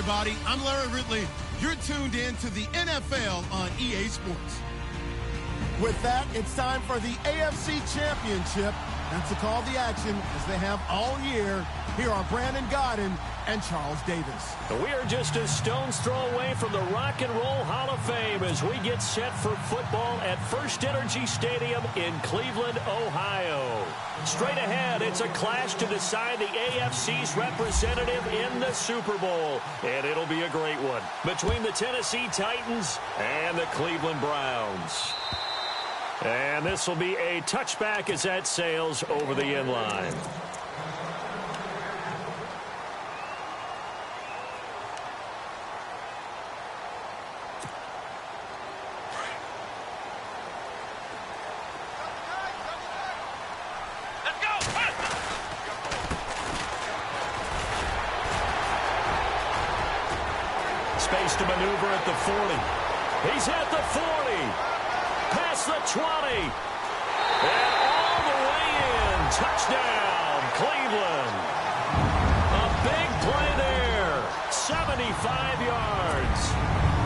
everybody. I'm Larry Ridley. You're tuned in to the NFL on EA Sports. With that, it's time for the AFC Championship. That's the call to action, as they have all year. Here are Brandon Godden and Charles Davis. We are just a stone's throw away from the Rock and Roll Hall of Fame as we get set for football at First Energy Stadium in Cleveland, Ohio. Straight ahead, it's a clash to decide the AFC's representative in the Super Bowl. And it'll be a great one between the Tennessee Titans and the Cleveland Browns. And this will be a touchback as that sails over the end line. Space to maneuver at the 40. He's at the 40. Past the 20. And all the way in. Touchdown, Cleveland. A big play there. 75 yards.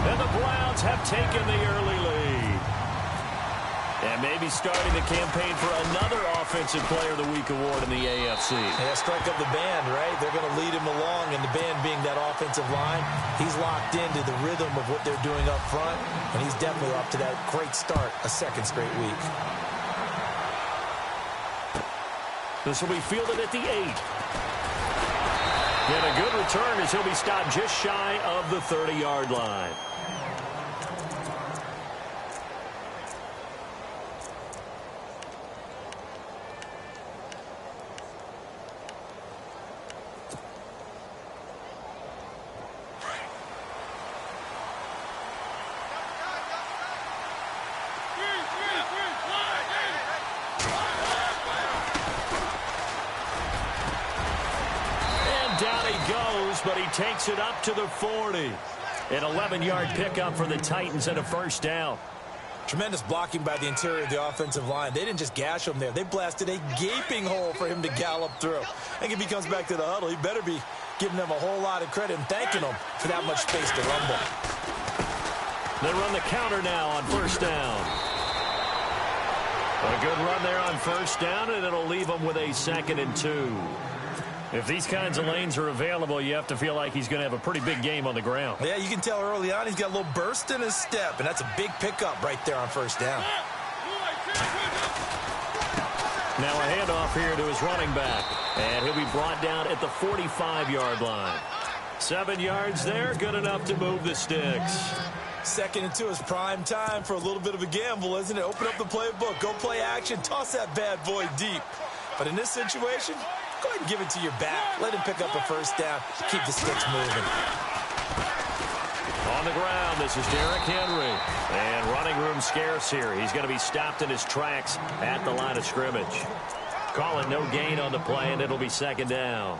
And the Browns have taken the early lead. And maybe starting the campaign for another Offensive Player of the Week award in the AFC. Yeah, strike up the band, right? They're going to lead him along, and the band being that offensive line, he's locked into the rhythm of what they're doing up front, and he's definitely off to that great start, a second straight week. This will be fielded at the 8. And a good return as he'll be stopped just shy of the 30-yard line. Down he goes, but he takes it up to the 40. An 11-yard pickup for the Titans and a first down. Tremendous blocking by the interior of the offensive line. They didn't just gash him there. They blasted a gaping hole for him to gallop through. I think if he comes back to the huddle, he better be giving them a whole lot of credit and thanking them for that much space to rumble. They run the counter now on first down. A good run there on first down, and it'll leave them with a 2nd and 2. If these kinds of lanes are available, you have to feel like he's going to have a pretty big game on the ground. Yeah, you can tell early on he's got a little burst in his step, and that's a big pickup right there on first down. Now a handoff here to his running back, and he'll be brought down at the 45-yard line. 7 yards there, good enough to move the sticks. 2nd and 2 is prime time for a little bit of a gamble, isn't it? Open up the playbook, go play action, toss that bad boy deep. But in this situation, go ahead and give it to your back. Let him pick up a first down. Keep the sticks moving. On the ground, this is Derrick Henry. And running room scarce here. He's going to be stopped in his tracks at the line of scrimmage. Call it no gain on the play, and it'll be 2nd down.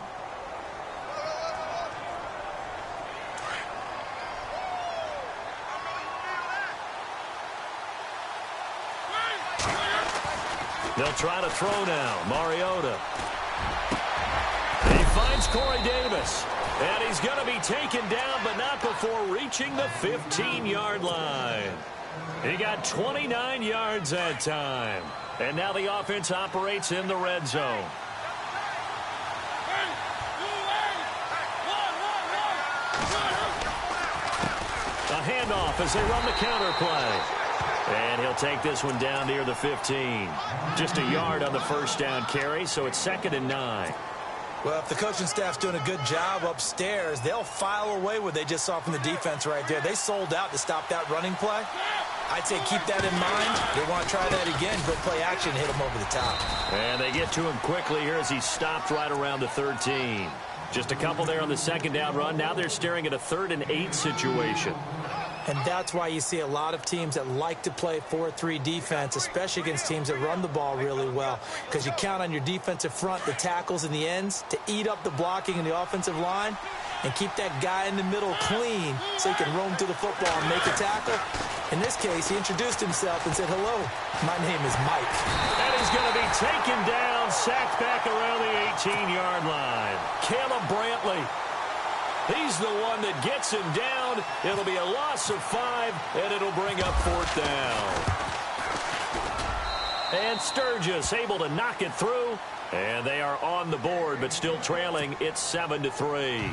They'll try to throw now. Mariota. He finds Corey Davis. And he's going to be taken down, but not before reaching the 15-yard line. He got 29 yards that time. And now the offense operates in the red zone. A handoff as they run the counter play. And he'll take this one down near the 15. Just a yard on the first down carry, so it's 2nd and 9. Well, if the coaching staff's doing a good job upstairs, they'll file away what they just saw from the defense right there. They sold out to stop that running play. I'd say keep that in mind. They want to try that again, go play action, hit him over the top. And they get to him quickly here as he stopped right around the 13. Just a couple there on the 2nd down run. Now they're staring at a 3rd and 8 situation. And that's why you see a lot of teams that like to play 4-3 defense, especially against teams that run the ball really well, because you count on your defensive front, the tackles and the ends, to eat up the blocking in the offensive line and keep that guy in the middle clean so he can roam through the football and make a tackle. In this case, he introduced himself and said, "Hello, my name is Mike." And he's going to be taken down, sacked back around the 18-yard line. Caleb Brantley. He's the one that gets him down. It'll be a loss of 5, and it'll bring up 4th down. And Sturgis able to knock it through. And they are on the board, but still trailing. It's 7-3.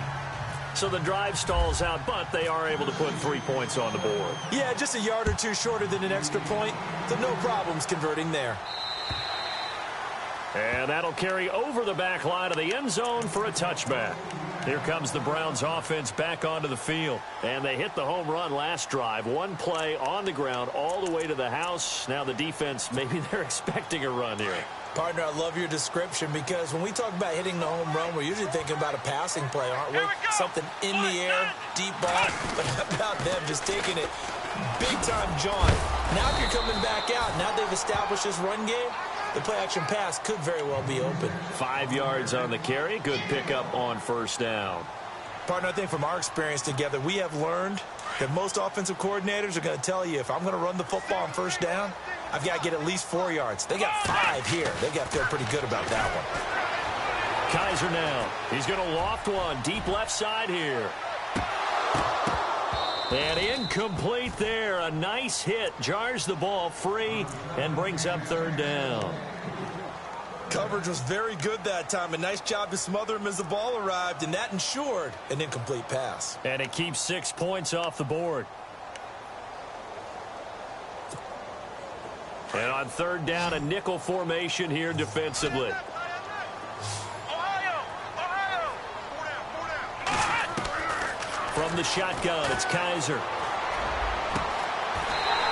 So the drive stalls out, but they are able to put 3 points on the board. Yeah, just a yard or two shorter than an extra point. So no problems converting there. And that'll carry over the back line of the end zone for a touchback. Here comes the Browns offense back onto the field. And they hit the home run last drive. One play on the ground all the way to the house. Now the defense, maybe they're expecting a run here. Partner, I love your description because when we talk about hitting the home run, we're usually thinking about a passing play, aren't we? Something in the air, deep ball. But how about them just taking it big-time jaunt? Now if you're coming back out, now they've established this run game, the play-action pass could very well be open. 5 yards on the carry. Good pickup on 1st down. Partner, I think from our experience together, we have learned that most offensive coordinators are going to tell you, if I'm going to run the football on 1st down, I've got to get at least 4 yards. They got 5 here. They got to feel pretty good about that one. Kaiser now. He's going to loft one deep left side here. And incomplete there. A nice hit. Jars the ball free and brings up 3rd down. Coverage was very good that time. A nice job to smother him as the ball arrived, and that ensured an incomplete pass. And it keeps 6 points off the board. And on 3rd down, a nickel formation here defensively. From the shotgun, it's Kaiser.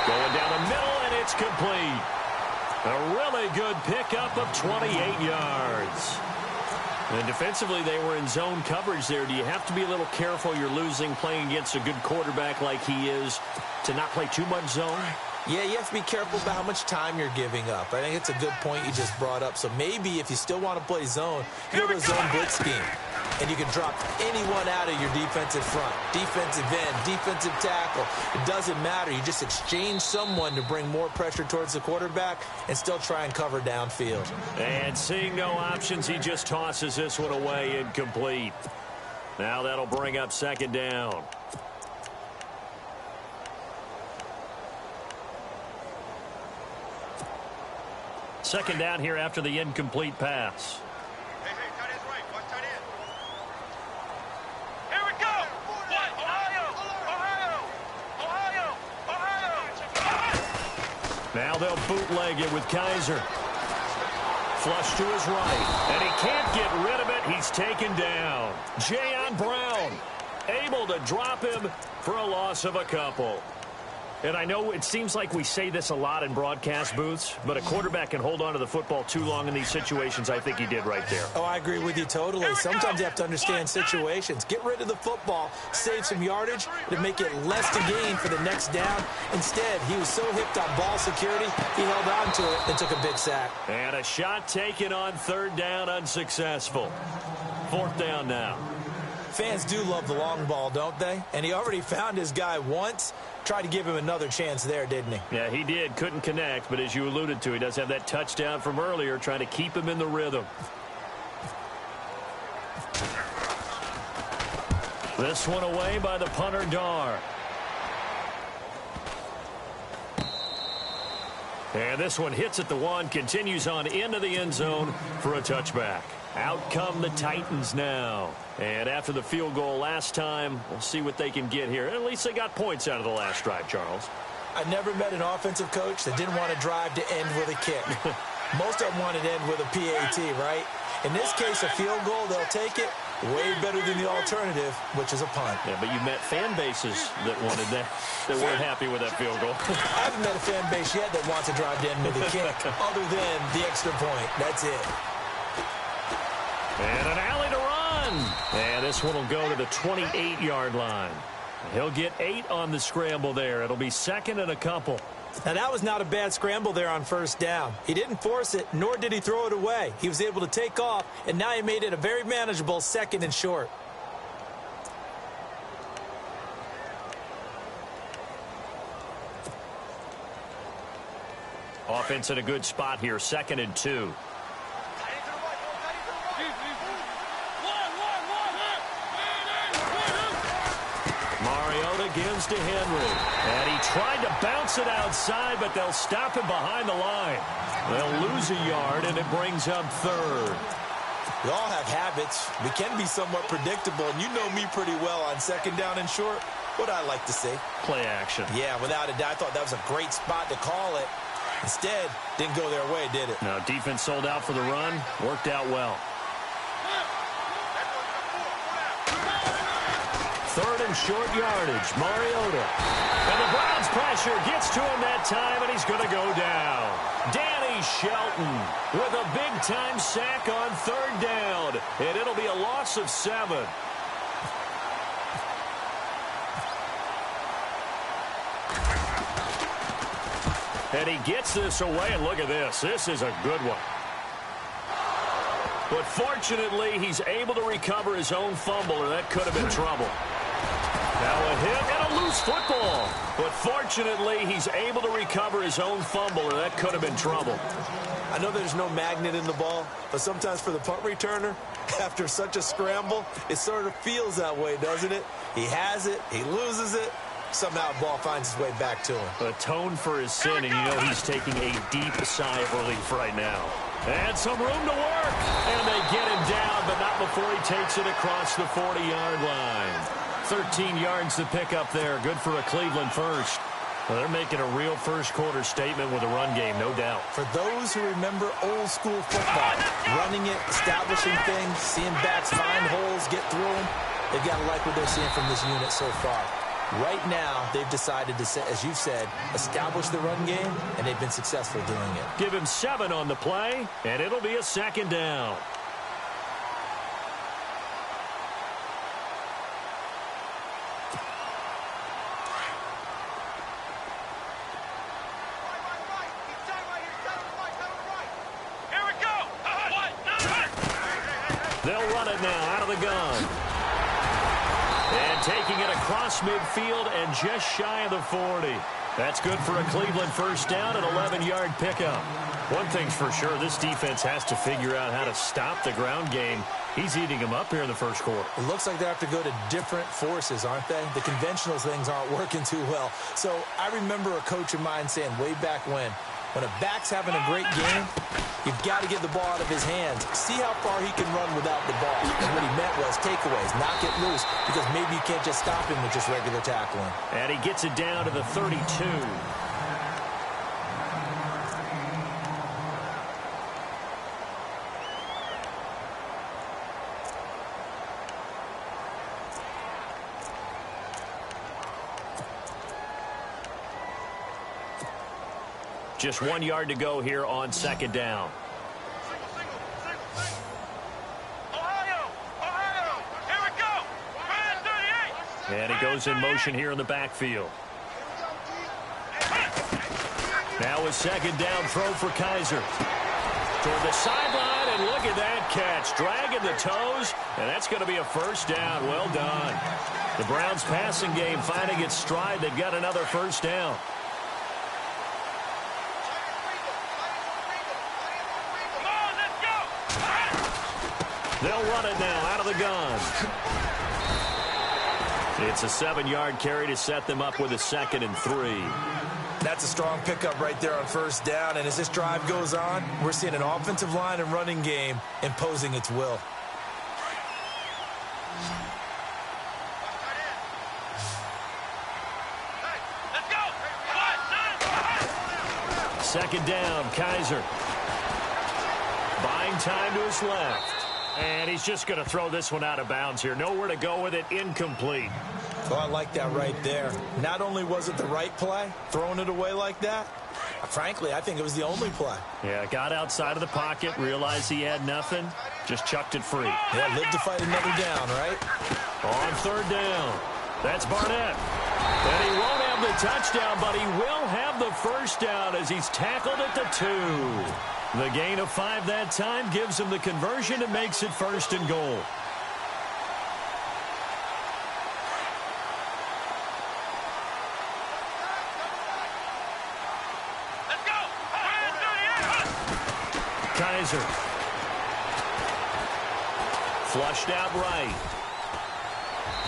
Going down the middle, and it's complete. A really good pickup of 28 yards. And defensively, they were in zone coverage there. Do you have to be a little careful? You're losing playing against a good quarterback like he is to not play too much zone? Yeah, you have to be careful about how much time you're giving up. I think it's a good point you just brought up. So maybe if you still want to play zone, you go to a zone blitz scheme. And you can drop anyone out of your defensive front, defensive end, defensive tackle. It doesn't matter. You just exchange someone to bring more pressure towards the quarterback and still try and cover downfield. And seeing no options, he just tosses this one away incomplete. Now that'll bring up 2nd down. Second down here after the incomplete pass. Now they'll bootleg it with Kaiser. Flush to his right. And he can't get rid of it. He's taken down. Jayon Brown able to drop him for a loss of a couple. And I know it seems like we say this a lot in broadcast booths, but a quarterback can hold on to the football too long in these situations. I think he did right there. Oh, I agree with you totally. Sometimes you have to understand situations. Get rid of the football, save some yardage to make it less to gain for the next down. Instead, he was so hipped on ball security, he held on to it and took a big sack. And a shot taken on 3rd down, unsuccessful. 4th down now. Fans do love the long ball, don't they? And he already found his guy once. Tried to give him another chance there, didn't he? Yeah, he did. Couldn't connect, but as you alluded to, he does have that touchdown from earlier, trying to keep him in the rhythm. This one away by the punter, Dar. And this one hits at the 1, continues on into the end zone for a touchback. Out come the Titans now. And after the field goal last time, we'll see what they can get here. At least they got points out of the last drive, Charles. I never met an offensive coach that didn't want to drive to end with a kick. Most of them wanted to end with a PAT, right? In this case, a field goal, they'll take it. Way better than the alternative, which is a punt. Yeah, but you met fan bases that wanted that, that weren't happy with that field goal. I haven't met a fan base yet that wants to drive to end with a kick, other than the extra point. That's it. And an alley to run. And this one will go to the 28-yard line. He'll get 8 on the scramble there. It'll be 2nd and a couple. Now, that was not a bad scramble there on 1st down. He didn't force it, nor did he throw it away. He was able to take off, and now he made it a very manageable 2nd and short. Offense in a good spot here, 2nd and 2. comes to Henry. And he tried to bounce it outside, but they'll stop him behind the line. They'll lose a yard, and it brings up third. We all have habits. We can be somewhat predictable, and you know me pretty well on second down and short. What I like to say. Play action. Yeah, without a doubt, I thought that was a great spot to call it. Instead, didn't go their way, did it? Now, defense sold out for the run. Worked out well. Third and short yardage, Mariota. And the Browns pressure gets to him that time, and he's going to go down. Danny Shelton with a big-time sack on third down, and it'll be a loss of 7. And he gets this away, and look at this. This is a good one. But fortunately, he's able to recover his own fumble, or that could have been trouble. Now a hit and a loose football. But fortunately, he's able to recover his own fumble, or that could have been trouble. I know there's no magnet in the ball, but sometimes for the punt returner, after such a scramble, it sort of feels that way, doesn't it? He has it, he loses it. Somehow the ball finds its way back to him. Atone for his sin, and you know he's taking a deep sigh of relief right now. And some room to work. And they get him down, but not before he takes it across the 40-yard line. 13 yards to pick up there. Good for a Cleveland first. Well, they're making a real first-quarter statement with a run game, no doubt. For those who remember old-school football, running it, establishing things, seeing backs find holes, get through them, they've got to like what they're seeing from this unit so far. Right now, they've decided to, as you've said, establish the run game, and they've been successful doing it. Give him 7 on the play, and it'll be a second down. They'll run it now out of the gun. And taking it across midfield and just shy of the 40. That's good for a Cleveland first down, an 11-yard pickup. One thing's for sure, this defense has to figure out how to stop the ground game. He's eating them up here in the first quarter. It looks like they have to go to different forces, aren't they? The conventional things aren't working too well. So I remember a coach of mine saying way back when a back's having a great game, you've got to get the ball out of his hands. See how far he can run without the ball. And what he meant was takeaways, not get loose, because maybe you can't just stop him with just regular tackling. And he gets it down to the 32. Just 1 yard to go here on second down. And he goes in motion here in the backfield. Now a second down throw for Kaiser. Toward the sideline, and look at that catch. Dragging the toes, and that's going to be a first down. Well done. The Browns passing game finding its stride. They've got another first down. They'll run it now out of the gun. It's a 7-yard carry to set them up with a 2nd and 3. That's a strong pickup right there on first down. And as this drive goes on, we're seeing an offensive line and running game imposing its will. Second down, Kaiser. Buying time to his left. And he's just going to throw this one out of bounds here. Nowhere to go with it. Incomplete. Oh, I like that right there. Not only was it the right play, throwing it away like that, frankly, I think it was the only play. Yeah, got outside of the pocket, realized he had nothing, just chucked it free. Yeah, live to fight another down, right? On third down, that's Barnett. And he won't have the touchdown, but he will have the first down as he's tackled at the 2. The gain of 5 that time gives him the conversion and makes it 1st and goal. Let's go! Kaiser. Flushed out right.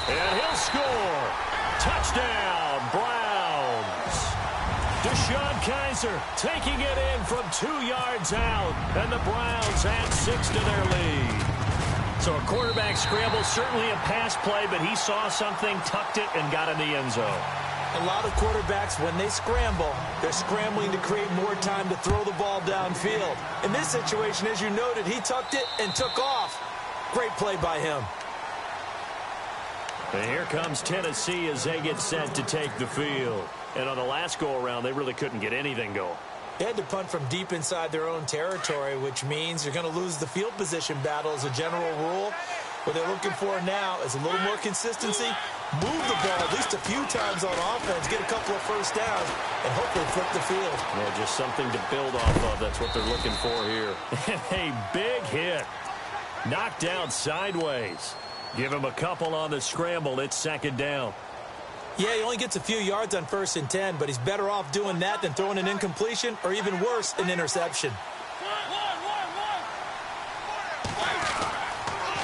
And he'll score. Touchdown, Browns. Deshaun Kaiser taking it in from 2 yards out, and the Browns add 6 to their lead. So a quarterback scramble, certainly a pass play, but he saw something, tucked it, and got in the end zone. A lot of quarterbacks, when they scramble, they're scrambling to create more time to throw the ball downfield. In this situation, as you noted, he tucked it and took off. Great play by him. And here comes Tennessee as they get set to take the field. And on the last go-around, they really couldn't get anything going. They had to punt from deep inside their own territory, which means you're going to lose the field position battle as a general rule. What they're looking for now is a little more consistency, move the ball at least a few times on offense, get a couple of first downs, and hopefully flip the field. Yeah, just something to build off of. That's what they're looking for here. And a big hit. Knocked down sideways. Give him a couple on the scramble. It's second down. Yeah, he only gets a few yards on 1st and 10, but he's better off doing that than throwing an incompletion or even worse, an interception.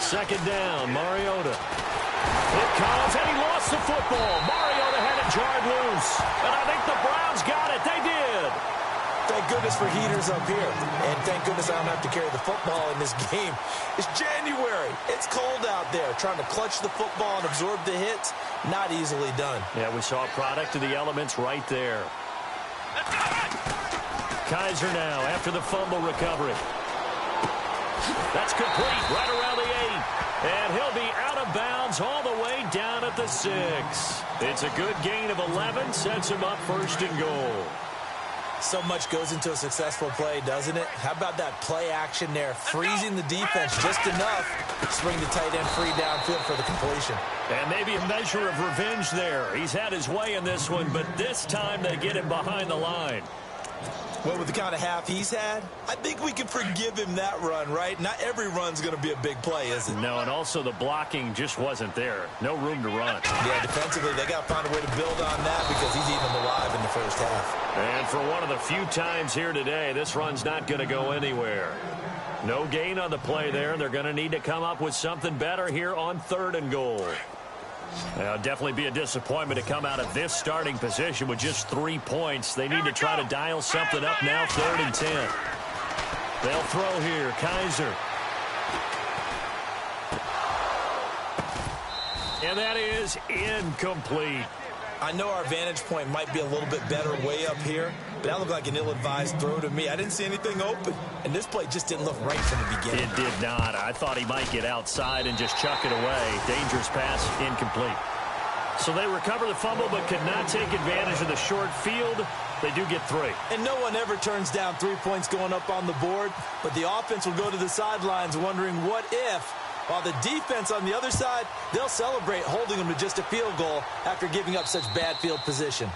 Second down, Mariota. It comes, and he lost the football. Mariota had it jarred loose. And I think the Browns got it. They did. Thank goodness for heaters up here. And thank goodness I don't have to carry the football in this game. It's January. It's cold out there. Trying to clutch the football and absorb the hits, not easily done. Yeah, we saw a product of the elements right there. Kaiser now after the fumble recovery. That's complete right around the 8. And he'll be out of bounds all the way down at the 6. It's a good gain of 11. Sets him up 1st and goal. So much goes into a successful play, doesn't it? How about that play action there? Freezing the defense just enough to swing the tight end free downfield for the completion. And maybe a measure of revenge there. He's had his way in this one, but this time they get him behind the line. Well, with the kind of half he's had, I think we can forgive him that run, right? Not every run's going to be a big play, is it? No, and also the blocking just wasn't there. No room to run. Yeah, defensively, they got to find a way to build on that because he's eating them alive in the first half. And for one of the few times here today, this run's not going to go anywhere. No gain on the play there. They're going to need to come up with something better here on 3rd and goal. Definitely be a disappointment to come out of this starting position with just 3 points. They need to try to dial something up now, 3rd and 10. They'll throw here. Kaiser. And that is incomplete. I know our vantage point might be a little bit better way up here, but that looked like an ill-advised throw to me. I didn't see anything open, and this play just didn't look right from the beginning. It did not. I thought he might get outside and just chuck it away. Dangerous pass, incomplete. So they recover the fumble but could not take advantage of the short field. They do get 3. And no one ever turns down 3 points going up on the board, but the offense will go to the sidelines wondering what if. While the defense on the other side, they'll celebrate holding them to just a field goal after giving up such bad field position.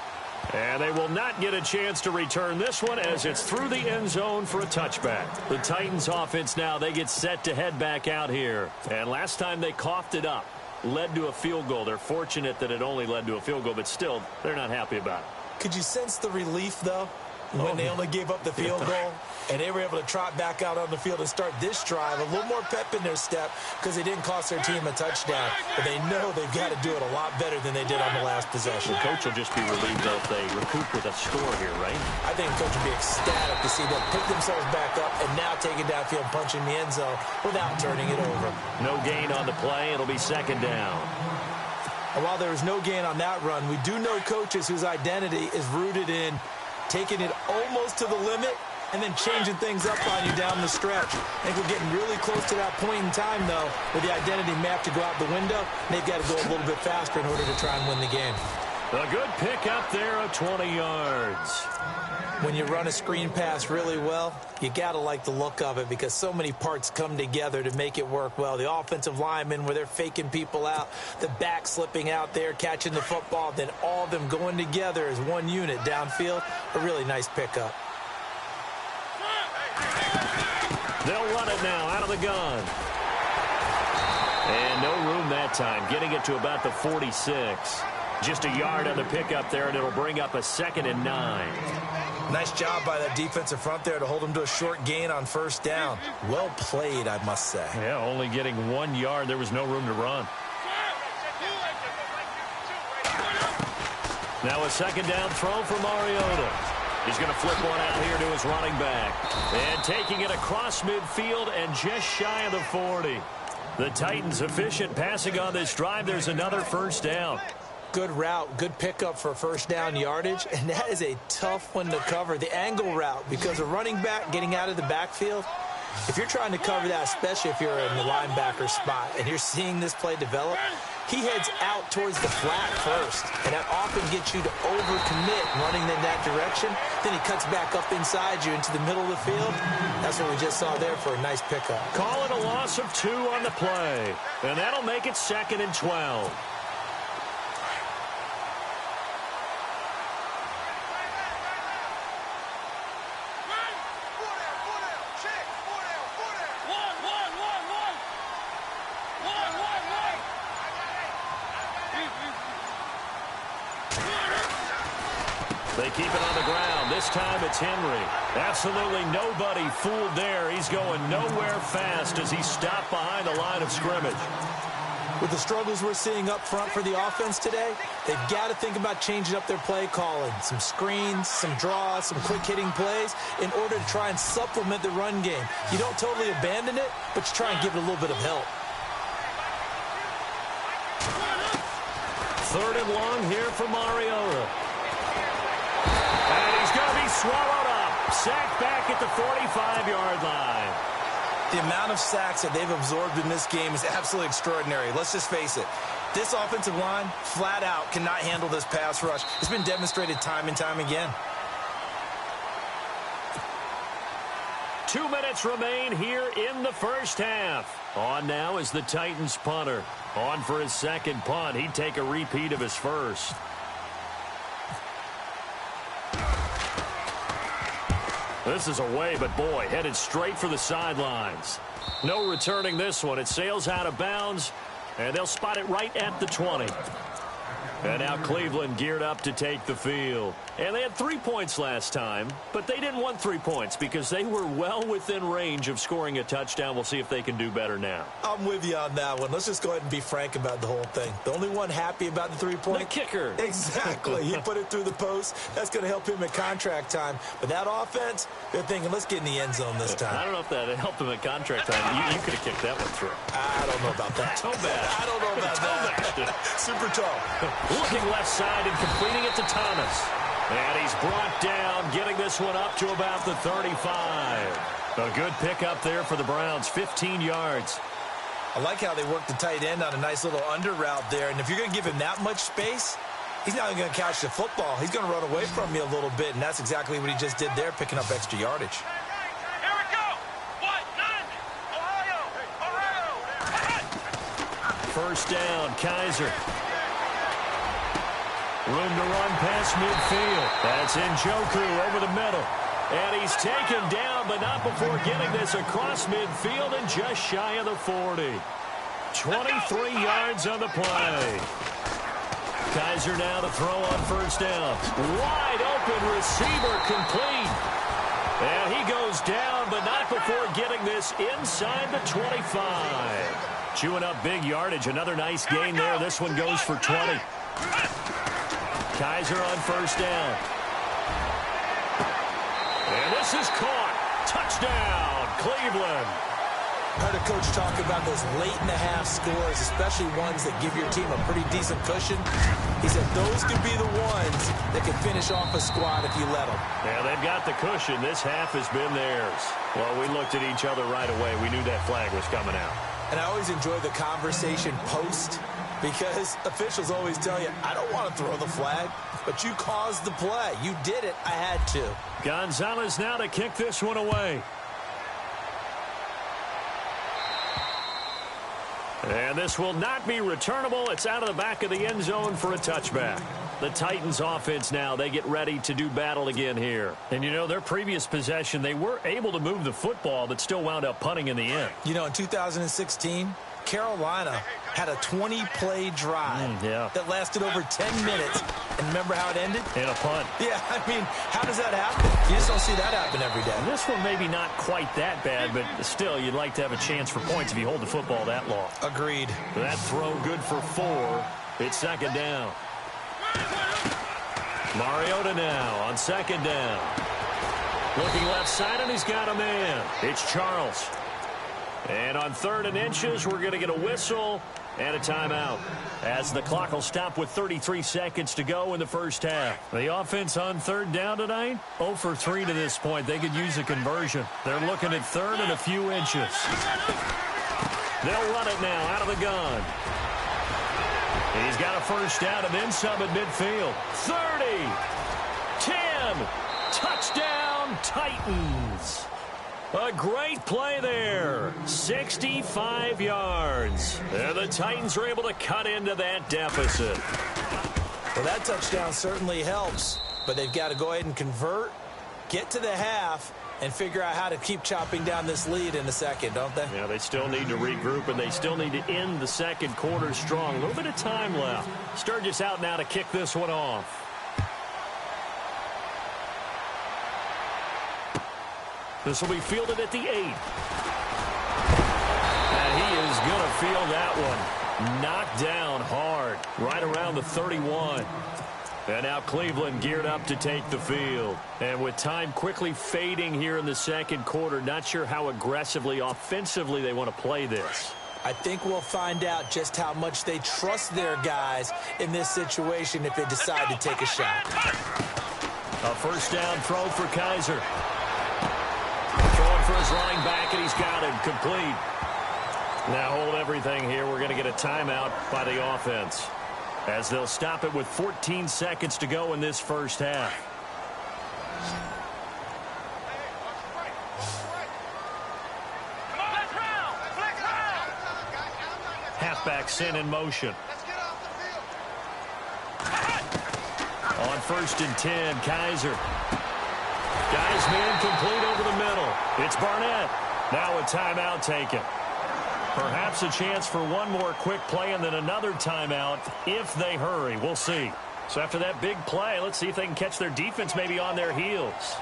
And they will not get a chance to return this one as it's through the end zone for a touchback. The Titans offense now, they get set to head back out here. And last time they coughed it up, led to a field goal. They're fortunate that it only led to a field goal, but still, they're not happy about it. Could you sense the relief, though, when they only gave up the field goal? And they were able to trot back out on the field and start this drive. A little more pep in their step because they didn't cost their team a touchdown. But they know they've got to do it a lot better than they did on the last possession. The coach will just be relieved if they recoup with a score here, right? I think the coach will be ecstatic to see them pick themselves back up and now take it downfield and punch in the end zone without turning it over. No gain on the play. It'll be second down. And while there is no gain on that run, we do know coaches whose identity is rooted in taking it almost to the limit and then changing things up on you down the stretch. I think we're getting really close to that point in time, though, where the identity map to go out the window, and they've got to go a little bit faster in order to try and win the game. A good pick up there of 20 yards. When you run a screen pass really well, you got to like the look of it because so many parts come together to make it work well. The offensive linemen, where they're faking people out, the back slipping out there, catching the football, then all of them going together as one unit downfield. A really nice pickup. They'll run it now out of the gun. And no room that time, getting it to about the 46. Just a yard on the pickup there, and it'll bring up a 2nd and 9. Nice job by that defensive front there to hold them to a short gain on first down. Well played, I must say. Yeah, only getting 1 yard. There was no room to run. Now a second down throw for Mariota. He's going to flip one out here to his running back. And taking it across midfield and just shy of the 40. The Titans efficient passing on this drive. There's another first down. Good route, good pickup for first down yardage, and that is a tough one to cover, the angle route, because a running back getting out of the backfield, if you're trying to cover that, especially if you're in the linebacker spot and you're seeing this play develop, he heads out towards the flat first, and that often gets you to overcommit running in that direction. Then he cuts back up inside you into the middle of the field. That's what we just saw there for a nice pickup. Call it a loss of 2 on the play, and that'll make it 2nd and 12. They keep it on the ground. This time it's Henry. Absolutely nobody fooled there. He's going nowhere fast as he stopped behind the line of scrimmage. With the struggles we're seeing up front for the offense today, they've got to think about changing up their play calling. Some screens, some draws, some quick-hitting plays in order to try and supplement the run game. You don't totally abandon it, but you try and give it a little bit of help. 3rd and long here for Mariota. And he's going to be swallowed up. Sacked back at the 45-yard line. The amount of sacks that they've absorbed in this game is absolutely extraordinary. Let's just face it. This offensive line, flat out, cannot handle this pass rush. It's been demonstrated time and time again. 2 minutes remain here in the first half. On now is the Titans punter. On for his second punt. He'd take a repeat of his first. This is away, but boy, headed straight for the sidelines. No returning this one. It sails out of bounds, and they'll spot it right at the 20. And now Cleveland geared up to take the field. And they had 3 points last time, but they didn't want 3 points because they were well within range of scoring a touchdown. We'll see if they can do better now. I'm with you on that one. Let's just go ahead and be frank about the whole thing. The only one happy about the 3-point? The kicker. Exactly. He put it through the post. That's going to help him at contract time. But that offense, they're thinking, let's get in the end zone this time. I don't know if that helped him at contract time. You could have kicked that one through. I don't know about that. Toe bash. I don't know about that. Super toe. Looking left side and completing it to Thomas. And he's brought down, getting this one up to about the 35. A good pickup there for the Browns, 15 yards. I like how they work the tight end on a nice little under route there. And if you're going to give him that much space, he's not going to catch the football. He's going to run away from you a little bit, and that's exactly what he just did there, picking up extra yardage. Here we go. 1-9. Ohio. First down, Kaiser. Room to run past midfield. That's Njoku over the middle. And he's taken down, but not before getting this across midfield and just shy of the 40. 23 yards on the play. Kaiser now to throw on first down. Wide open receiver complete. And he goes down, but not before getting this inside the 25. Chewing up big yardage. Another nice gain there. This one goes for 20. Kaiser on first down. And this is caught. Touchdown, Cleveland. I heard a coach talk about those late-in-the-half scores, especially ones that give your team a pretty decent cushion. He said those could be the ones that can finish off a squad if you let them. Yeah, they've got the cushion. This half has been theirs. Well, we looked at each other right away. We knew that flag was coming out. And I always enjoy the conversation post, because officials always tell you, I don't want to throw the flag, but you caused the play. You did it. I had to. Gonzalez now to kick this one away. And this will not be returnable. It's out of the back of the end zone for a touchback. The Titans offense now, they get ready to do battle again here. And, you know, their previous possession, they were able to move the football, but still wound up punting in the end. You know, in 2016, Carolina had a 20-play drive that lasted over 10 minutes. And remember how it ended? In a punt. Yeah, I mean, how does that happen? You just don't see that happen every day. This one maybe not quite that bad, but still, you'd like to have a chance for points if you hold the football that long. Agreed. That throw good for 4. It's second down. Mariota now on second down. Looking left side, and he's got a man. It's Charles. And on 3rd and inches, we're going to get a whistle and a timeout, as the clock will stop with 33 seconds to go in the first half. The offense on 3rd down tonight, 0 for 3 to this point. They could use a conversion. They're looking at 3rd and a few inches. They'll run it now out of the gun. He's got a first down and then some at midfield. 30, 10, touchdown Titans. A great play there. 65 yards. And the Titans are able to cut into that deficit. Well, that touchdown certainly helps, but they've got to go ahead and convert, get to the half, and figure out how to keep chopping down this lead in the second, don't they? Yeah, they still need to regroup, and they still need to end the second quarter strong. A little bit of time left. Sturgis out now to kick this one off. This will be fielded at the 8. And he is going to field that one. Knocked down hard, right around the 31. And now Cleveland geared up to take the field. And with time quickly fading here in the second quarter, not sure how aggressively, offensively they want to play this. I think we'll find out just how much they trust their guys in this situation if they decide to take a shot. A first down throw for Kaiser. Throwing for his running back, and he's got him complete. Now hold everything here. We're going to get a timeout by the offense, as they'll stop it with 14 seconds to go in this first half. Halfback sent in motion. On 1st and 10, Kaiser. Guys, man, complete over the middle. It's Barnett. Now a timeout taken. Perhaps a chance for one more quick play and then another timeout if they hurry. We'll see. So after that big play, let's see if they can catch their defense maybe on their heels.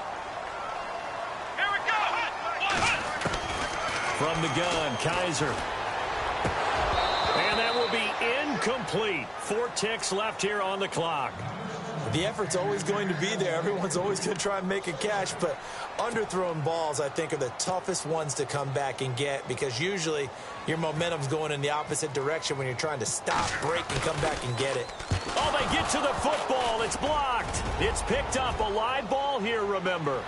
Here we go. From the gun, Kaiser. And that will be incomplete. 4 ticks left here on the clock. The effort's always going to be there. Everyone's always going to try and make a catch, but underthrown balls, I think, are the toughest ones to come back and get, because usually your momentum's going in the opposite direction when you're trying to stop, break, and come back and get it. Oh, they get to the football. It's blocked. It's picked up. A live ball here, remember.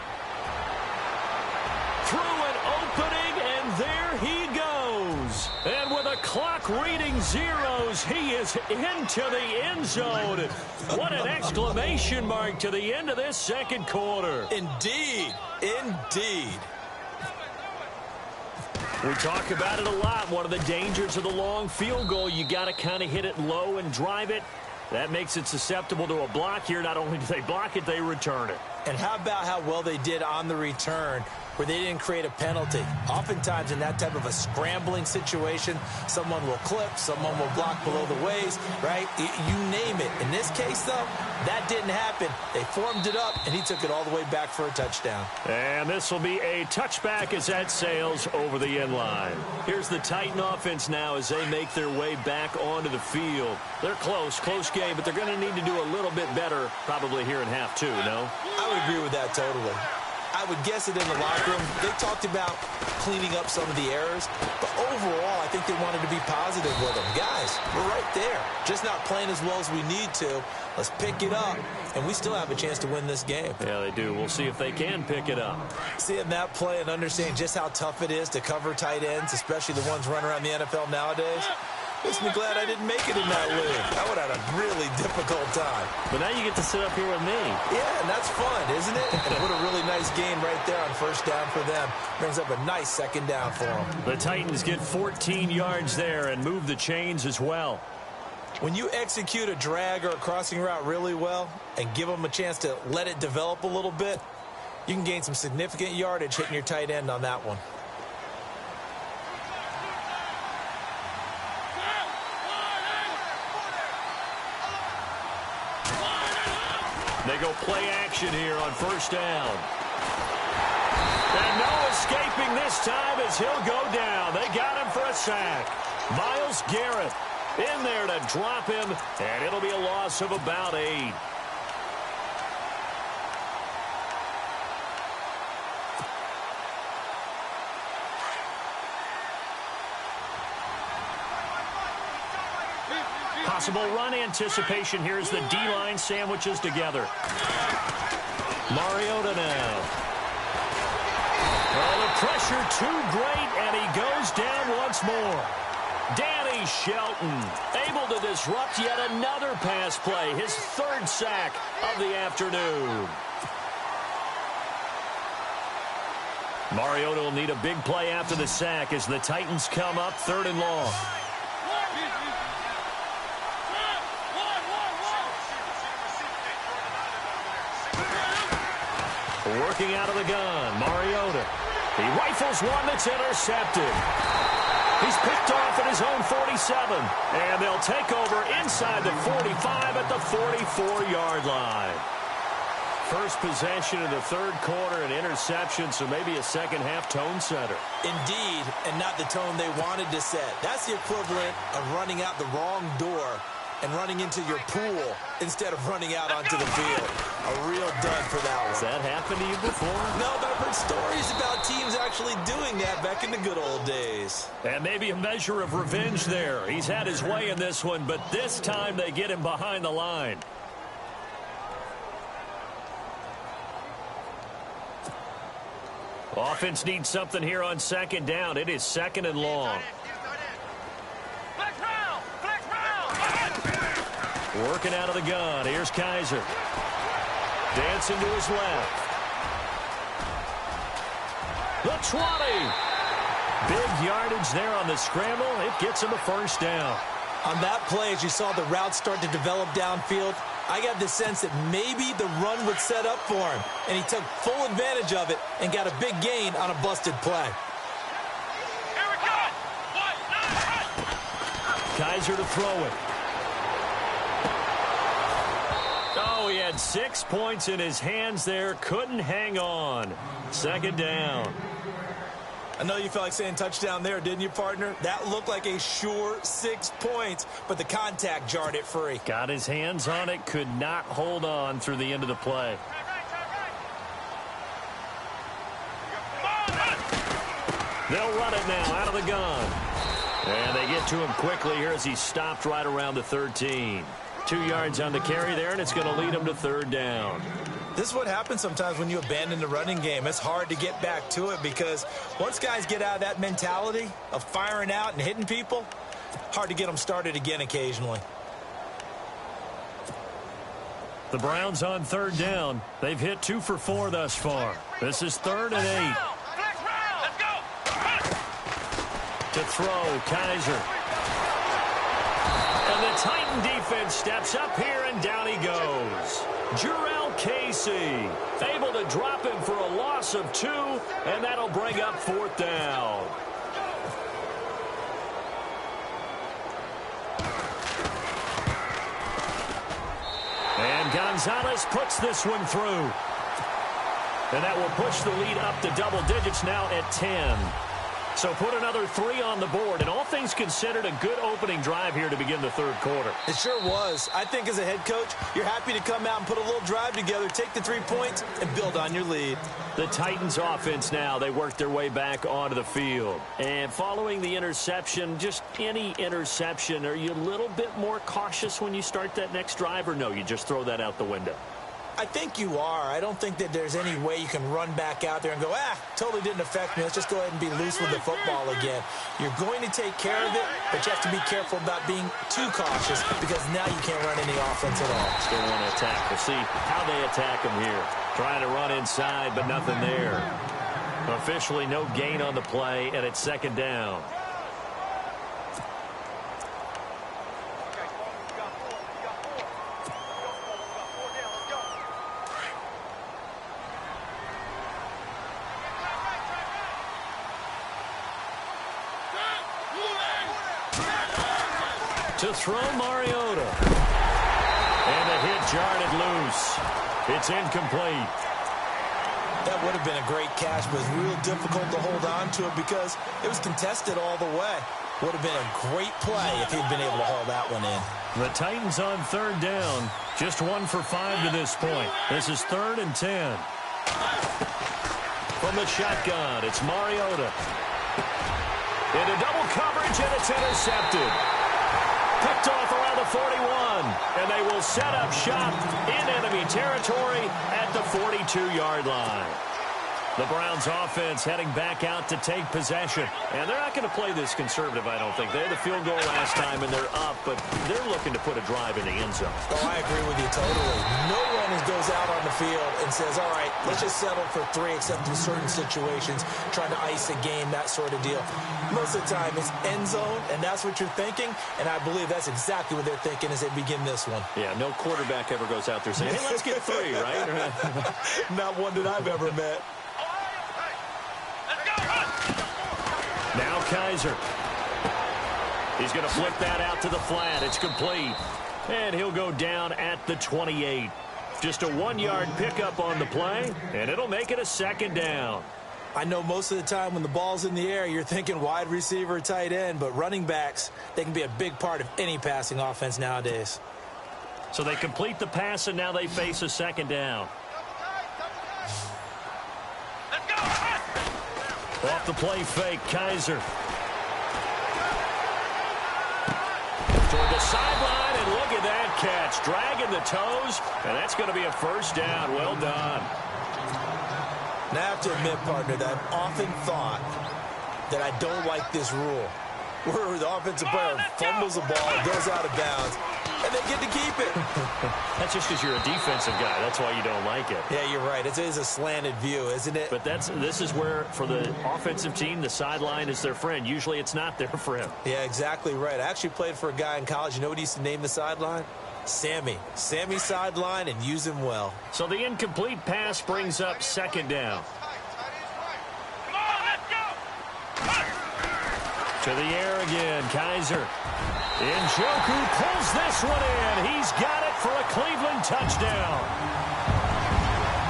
Through an opening, and there he goes. And with a clock reading zeros, he is into the end zone. What an exclamation mark to the end of this second quarter. Indeed. Indeed. We talk about it a lot. One of the dangers of the long field goal, you got to kind of hit it low and drive it. That makes it susceptible to a block here. Not only do they block it, they return it. And how about how well they did on the return, where they didn't create a penalty? Oftentimes in that type of a scrambling situation, someone will clip, someone will block below the waist, right? You name it. In this case, though, that didn't happen. They formed it up, and he took it all the way back for a touchdown. And this will be a touchback as that sails over the end line. Here's the Titan offense now as they make their way back onto the field. They're close game, but they're going to need to do a little bit better probably here in half 2, no? I would agree with that totally. I would guess it in the locker room. They talked about cleaning up some of the errors, but overall, I think they wanted to be positive with them. Guys, we're right there. Just not playing as well as we need to. Let's pick it up, and we still have a chance to win this game. Yeah, they do. We'll see if they can pick it up. Seeing that play and understanding just how tough it is to cover tight ends, especially the ones running around the NFL nowadays, makes me glad I didn't make it in that league. I would have had a really difficult time. But now you get to sit up here with me. Yeah, and that's fun, isn't it? And what a really nice game right there on first down for them. Brings up a nice second down for them. The Titans get 14 yards there and move the chains as well. When you execute a drag or a crossing route really well and give them a chance to let it develop a little bit, you can gain some significant yardage hitting your tight end on that one. They go play action here on first down. And no escaping this time as he'll go down. They got him for a sack. Myles Garrett in there to drop him, and it'll be a loss of about 8. Possible run anticipation here as the D-line sandwiches together. Mariota now. Oh, the pressure too great, and he goes down once more. Danny Shelton able to disrupt yet another pass play, his third sack of the afternoon. Mariota will need a big play after the sack as the Titans come up 3rd and long. Working out of the gun, Mariota. He rifles one that's intercepted. He's picked off at his own 47, and they'll take over inside the 45 at the 44-yard line. First possession in the 3rd quarter, an interception, so maybe a second-half tone setter. Indeed, and not the tone they wanted to set. That's the equivalent of running out the wrong door and running into your pool instead of running out onto the field. A real dud for that one. Has that happened to you before? No, but I've heard stories about teams actually doing that back in the good old days. And maybe a measure of revenge there. He's had his way in this one, but this time they get him behind the line. Offense needs something here on 2nd down. It is 2nd and long. Working out of the gun. Here's Kaiser. Dancing to his left. The 20. Big yardage there on the scramble. It gets him a 1st down. On that play, as you saw the route start to develop downfield, I got the sense that maybe the run would set up for him, and he took full advantage of it and got a big gain on a busted play. Here we go. Kaiser to throw it. Oh, he had 6 points in his hands there. Couldn't hang on. 2nd down. I know you felt like saying touchdown there, didn't you, partner? That looked like a sure 6 points, but the contact jarred it free. Got his hands on it, could not hold on through the end of the play. They'll run it now out of the gun. And they get to him quickly here as he stopped right around the 13. 2 yards on the carry there, and it's going to lead him to 3rd down. This is what happens sometimes when you abandon the running game. It's hard to get back to it because once guys get out of that mentality of firing out and hitting people, hard to get them started again occasionally. The Browns on 3rd down. They've hit 2 for 4 thus far. This is 3rd and 8. Let's go. To throw, Kaiser. And the Titan defense steps up here, and down he goes. Jarrell Casey able to drop him for a loss of 2, and that'll bring up 4th down. And Gonzalez puts this one through. And that will push the lead up to double digits now at 10. So put another 3 on the board, and all things considered, a good opening drive here to begin the 3rd quarter. It sure was. I think as a head coach, you're happy to come out and put a little drive together, take the 3 points, and build on your lead. The Titans offense now, they work their way back onto the field. And following the interception, just any interception, are you a little bit more cautious when you start that next drive, or no, you just throw that out the window? I think you are. I don't think that there's any way you can run back out there and go, totally didn't affect me. Let's just go ahead and be loose with the football again. You're going to take care of it, but you have to be careful about being too cautious because now you can't run any offense at all. Still want to attack. We'll see how they attack him here. Trying to run inside, but nothing there. Officially no gain on the play, and it's 2nd down. To throw, Mariota. And the hit jarred it loose. It's incomplete. That would have been a great catch, but it was real difficult to hold on to it because it was contested all the way. Would have been a great play if he'd been able to haul that one in. The Titans on 3rd down. Just 1 for 5 to this point. This is 3rd and 10. From the shotgun, it's Mariota. Into double coverage, and it's intercepted. Picked off around the 41, and they will set up shop in enemy territory at the 42-yard line. The Browns offense heading back out to take possession. And they're not going to play this conservative, I don't think. They had the field goal last time, and they're up, but they're looking to put a drive in the end zone. Oh, I agree with you totally. No one goes out on the field and says, all right, let's just settle for 3, except in certain situations, trying to ice a game, that sort of deal. Most of the time, it's end zone, and that's what you're thinking, and I believe that's exactly what they're thinking as they begin this one. Yeah, no quarterback ever goes out there saying, hey, let's get 3, right? Not one that I've ever met. Now Kaiser. He's going to flip that out to the flat. It's complete. And he'll go down at the 28. Just a 1-yard pickup on the play, and it'll make it a 2nd down. I know most of the time when the ball's in the air, you're thinking wide receiver, tight end, but running backs, they can be a big part of any passing offense nowadays. So they complete the pass, and now they face a 2nd down. Off the play fake, Kaiser. Toward the sideline, and look at that catch. Dragging the toes, and that's going to be a 1st down. Well done. Now, I have to admit, partner, that I've often thought that I don't like this rule, where the offensive player fumbles the ball, goes out of bounds, and they get to keep it. That's just because you're a defensive guy. That's why you don't like it. Yeah, you're right. It is a slanted view, isn't it? But this is where, for the offensive team, the sideline is their friend. Usually it's not their friend. Yeah, exactly right. I actually played for a guy in college. You know what he used to name the sideline? Sammy. Sammy sideline, and use him well. So the incomplete pass brings up 2nd down. Come on, let's go. To the air again, Kaiser. Njoku pulls this one in. He's got it for a Cleveland touchdown.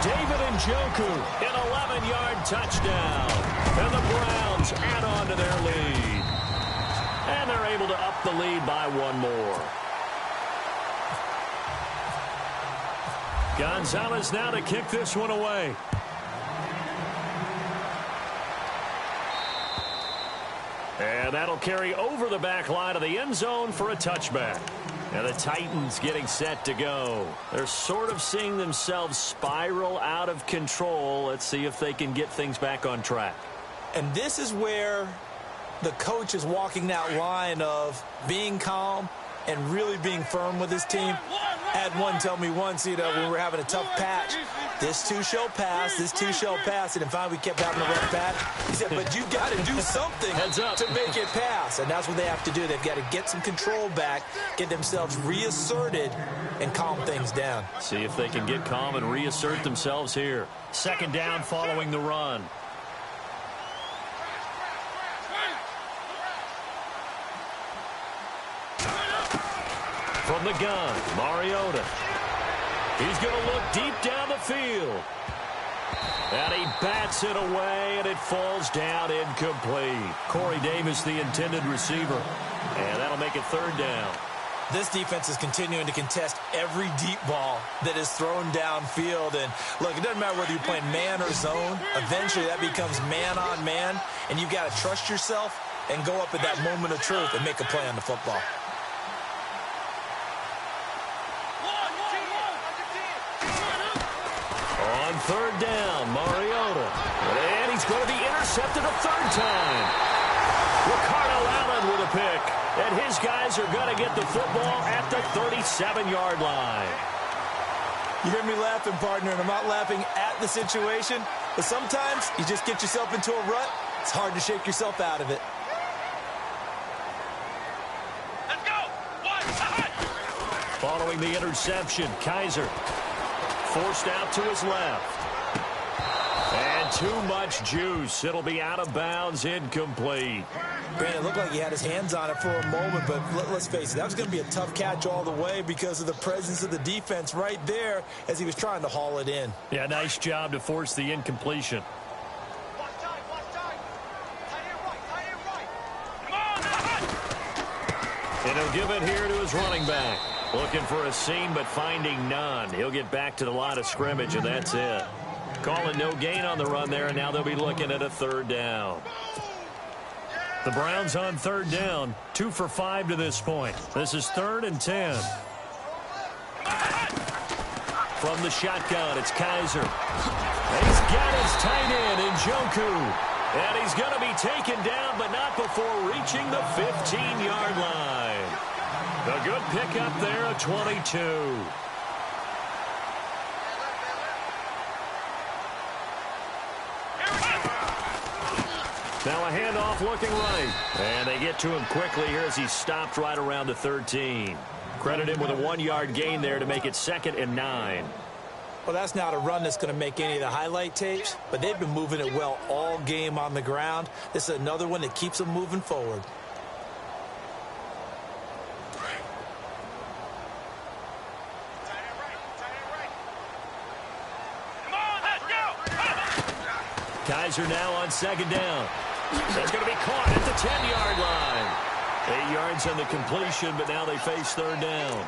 David Njoku, an 11-yard touchdown. And the Browns add on to their lead. And they're able to up the lead by 1 more. Gonzalez now to kick this one away. And that'll carry over the back line of the end zone for a touchback. And the Titans getting set to go. They're sort of seeing themselves spiral out of control. Let's see if they can get things back on track. And this is where the coach is walking that line of being calm and really being firm with his team. I had one tell me once, when we were having a tough patch, this too shall pass, this too shall pass, and finally we kept having a rough patch. He said, but you got to do something to make it pass, and that's what they have to do. They've got to get some control back, get themselves reasserted, and calm things down. See if they can get calm and reassert themselves here. 2nd down following the run. From the gun, Mariota. He's going to look deep down the field. And he bats it away, and it falls down incomplete. Corey Davis, the intended receiver. And that'll make it 3rd down. This defense is continuing to contest every deep ball that is thrown downfield. And, look, it doesn't matter whether you're playing man or zone. Eventually, that becomes man on man. And you've got to trust yourself and go up at that moment of truth and make a play on the football. On 3rd down, Mariota. And he's going to be intercepted a 3rd time. Ricardo Allen with a pick. And his guys are going to get the football at the 37-yard line. You hear me laughing, partner, and I'm not laughing at the situation, but sometimes you just get yourself into a rut. It's hard to shake yourself out of it. Let's go. Following the interception, Kaiser forced out to his left. And too much juice. It'll be out of bounds, incomplete. Brandon, it looked like he had his hands on it for a moment, but let's face it, that was going to be a tough catch all the way because of the presence of the defense right there as he was trying to haul it in. Yeah, nice job to force the incompletion. And he'll give it here to his running back. Looking for a seam, but finding none. He'll get back to the line of scrimmage, and that's it. Calling no gain on the run there, and now they'll be looking at a 3rd down. The Browns on third down, 2 for 5 to this point. This is 3rd and 10. From the shotgun, it's Kaiser. He's got his tight end, Njoku. And he's going to be taken down, but not before reaching the 15-yard line. A good pickup there at 22. Now a handoff looking right. And they get to him quickly here as he stopped right around the 13. Credit him with a 1-yard gain there to make it 2nd and 9. Well, that's not a run that's going to make any of the highlight tapes, but they've been moving it well all game on the ground. This is another one that keeps them moving forward. Kaiser now on 2nd down. That's going to be caught at the 10-yard line. 8 yards on the completion, but now they face 3rd down.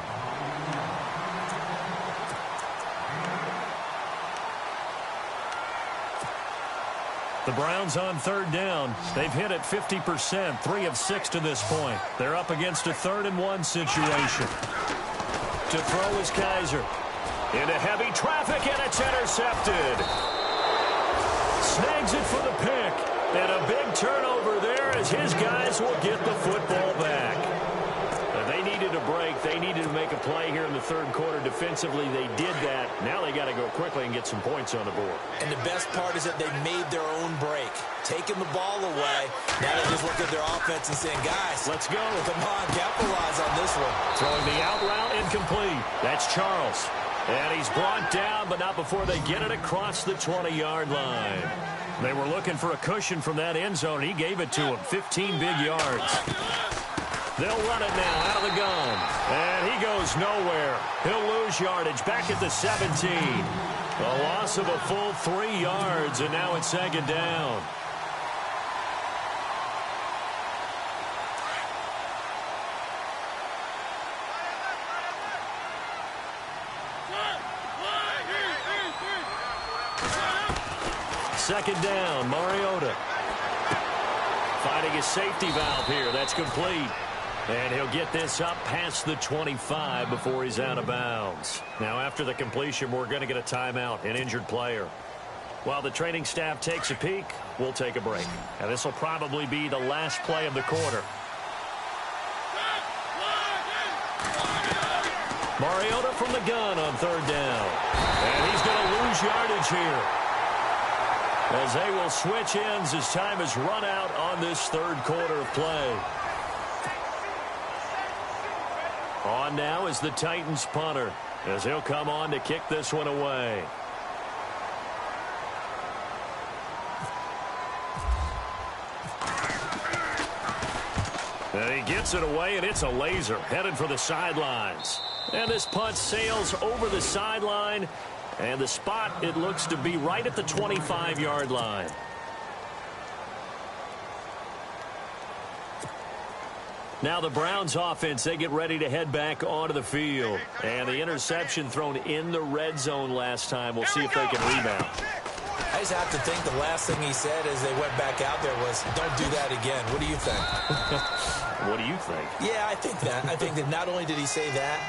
The Browns on 3rd down. They've hit it 50%, 3 of 6 to this point. They're up against a 3rd and 1 situation. To throw is Kaiser. Into heavy traffic, and it's intercepted. Snags it for the pick. And a big turnover there as his guys will get the football back. They needed a break. They needed to make a play here in the 3rd quarter defensively. They did that. Now they got to go quickly and get some points on the board. And the best part is that they made their own break. Taking the ball away. Now they just look at their offense and saying, guys, let's go. Come on, capitalize on this one. Throwing the out route incomplete. That's Charles. And he's brought down, but not before they get it across the 20-yard line. They were looking for a cushion from that end zone. He gave it to him. 15 big yards. They'll run it now out of the gun. And he goes nowhere. He'll lose yardage back at the 17. A loss of a full 3 yards, and now it's 2nd down. Second down, Mariota. Finding his safety valve here. That's complete. And he'll get this up past the 25 before he's out of bounds. Now, after the completion, we're going to get a timeout, an injured player. While the training staff takes a peek, we'll take a break. And this will probably be the last play of the quarter. Mariota from the gun on 3rd down. And he's going to lose yardage here, as they will switch ends as time is run out on this 3rd quarter of play. On now is the Titans punter, as he'll come on to kick this one away. And he gets it away, and it's a laser headed for the sidelines. And this punt sails over the sideline. And the spot, it looks to be right at the 25-yard line. Now the Browns offense, they get ready to head back onto the field. And the interception thrown in the red zone last time. We'll see if they can rebound. I just have to think the last thing he said as they went back out there was, don't do that again. What do you think? What do you think? Yeah, I think that. I think that not only did he say that,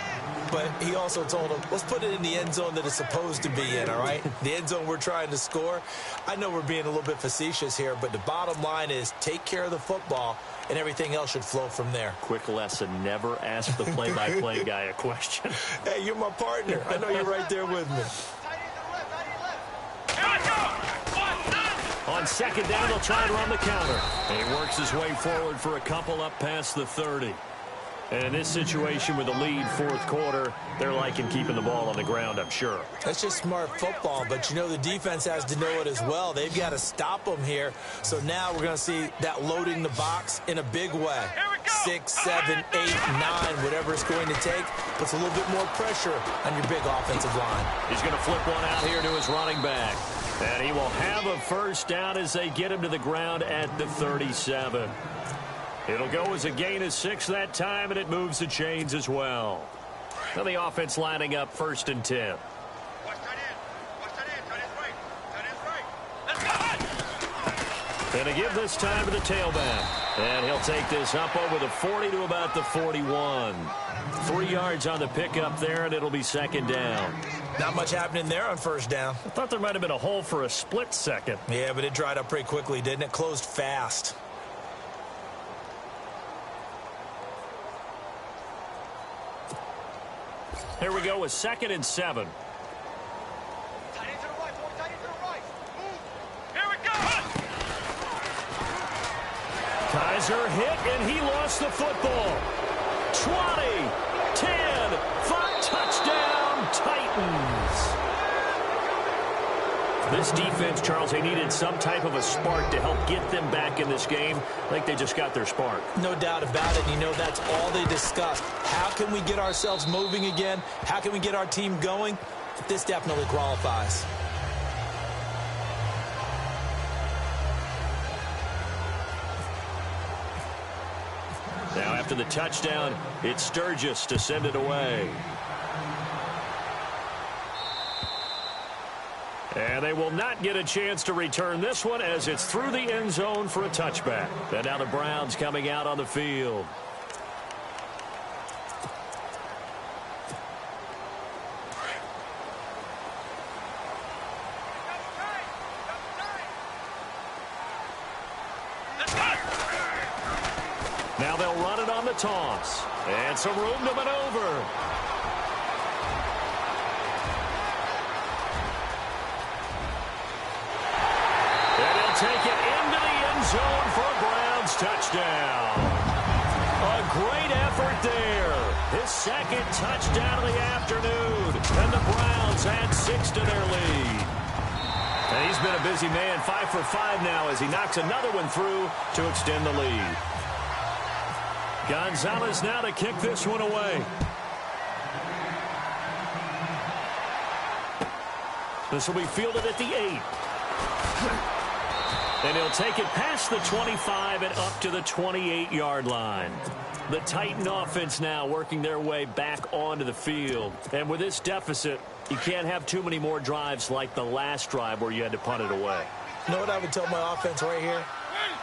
but he also told him, let's put it in the end zone that it's supposed to be in, all right? The end zone we're trying to score. I know we're being a little bit facetious here, but the bottom line is take care of the football, and everything else should flow from there. Quick lesson, never ask the play-by-play guy a question. Hey, you're my partner. I know you're right there with me. On 2nd down, they'll try and run the counter. And he works his way forward for a couple up past the 30. And in this situation with the lead 4th quarter, they're liking keeping the ball on the ground, I'm sure. That's just smart football, but you know the defense has to know it as well. They've got to stop them here. So now we're going to see that loading the box in a big way. 6, 7, 8, 9, whatever it's going to take, puts a little bit more pressure on your big offensive line. He's going to flip one out here to his running back. And he will have a first down as they get him to the ground at the 37. It'll go as a gain of 6 that time, and it moves the chains as well. Now the offense lining up 1st and 10. And to give this time to the tailback. And he'll take this up over the 40 to about the 41. 3 yards on the pickup there, and it'll be second down. Not much happening there on first down. I thought there might have been a hole for a split second. Yeah, but it dried up pretty quickly, didn't it? Closed fast. Here we go with 2nd and 7. Tight end to the right, boy. Tight end to the right. Move. Here we go. Kaiser hit, and he lost the football. 20, 10, 5, touchdown, Titans. This defense, Charles, they needed some type of a spark to help get them back in this game. I think they just got their spark. No doubt about it. And you know, that's all they discussed. How can we get ourselves moving again? How can we get our team going? This definitely qualifies. Now after the touchdown, it's Sturgis to send it away. And they will not get a chance to return this one as it's through the end zone for a touchback. And now the Browns coming out on the field. Now they'll run it on the toss. And some room to maneuver. Take it into the end zone for a Browns touchdown. A great effort there. His 2nd touchdown of the afternoon. And the Browns add 6 to their lead. And he's been a busy man, 5 for 5 now as he knocks another one through to extend the lead. Gonzalez now to kick this one away. This will be fielded at the 8. And he'll take it past the 25 and up to the 28-yard line. The Titan offense now working their way back onto the field. And with this deficit, you can't have too many more drives like the last drive where you had to punt it away. You know what I would tell my offense right here?